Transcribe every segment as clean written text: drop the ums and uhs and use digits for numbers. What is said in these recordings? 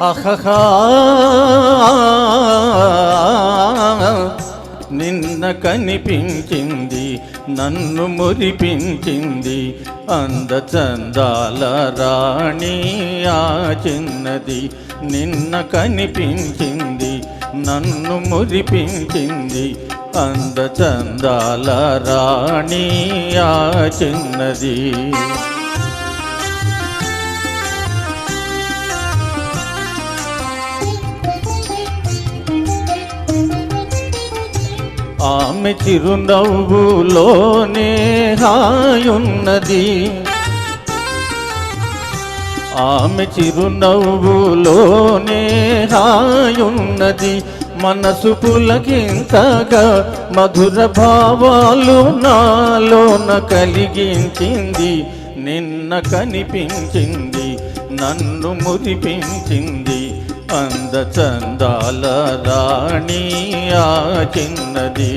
అహహా నిన్న కనిపించింది నన్ను మురిపించింది అందచందాల రాణి ఆ చిన్నది. నిన్న కనిపించింది నన్ను మురిపించింది అందచందాల రాణి ఆ చిన్నది. ఆమె చిరునవ్వులోనే హాయున్నది, ఆమె చిరునవ్వులోనే హాయున్నది. మనసు పులకింతగా మధుర భావాలు నాలోన కలిగించింది. నిన్న కనిపించింది నన్ను మురిపించింది అందచందాల రాణి ఆ చిన్నది.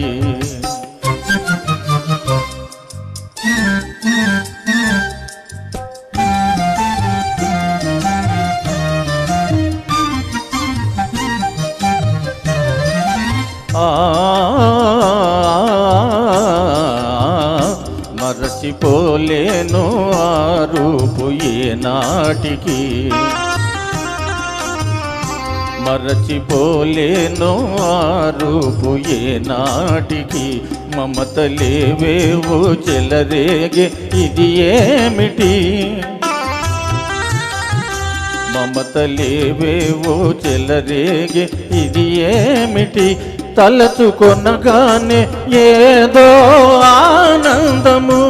మరచిపోలేను ఆ రూపు ఏనాటికి, మరచిపోలేను ఆ రూపు ఏనాటికి. మమతలేవేవో చెలరేగే ఇది ఏమిటి, మమతలేవేవో చెలరేగే ఇది ఏమిటి. తలచుకొనగానే ఏదో ఆనందము,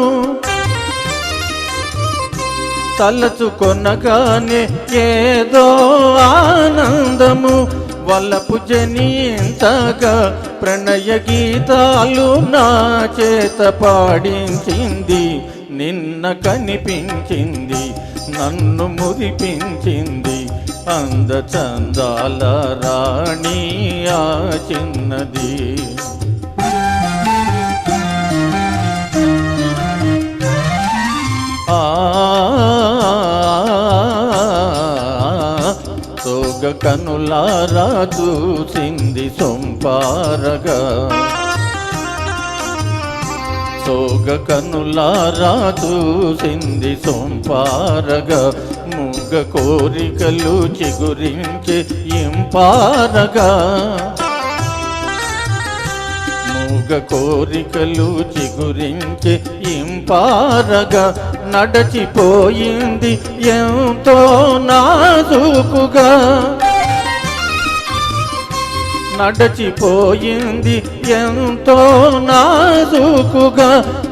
తలచుకొనగానే ఏదో ఆనందము. వలపు జనింతగా ప్రణయ గీతాలు నా చేత పాడించింది. నిన్న కనిపించింది నన్ను మురిపించింది అందచందాల రాణి ఆ చిన్నది. సోగ కనులారా చూసింది సొంపారగా, సోగ కనులారా చూసింది సొంపారగా. మూగ కోరికలు చిగురించే ఇంపారగా, మూగ కోరికలు చిగురించే ఇంపారగా. నడచిపోయింది ఎంతో నాజూకుగా, నడచిపోయింది ఎంతో నాజూకుగా.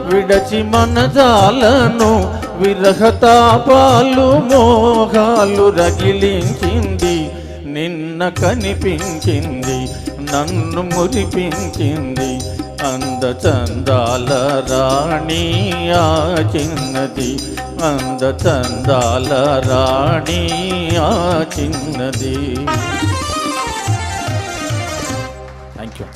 విడచి మనజాలను విరహతాపాలు మోహాలు రగిలించింది. నిన్న కనిపించింది నన్ను మురిపించింది అందచందాల రాణి ఆ చిన్నది, అందచందాల రాణి ఆ చిన్నది. Thank you.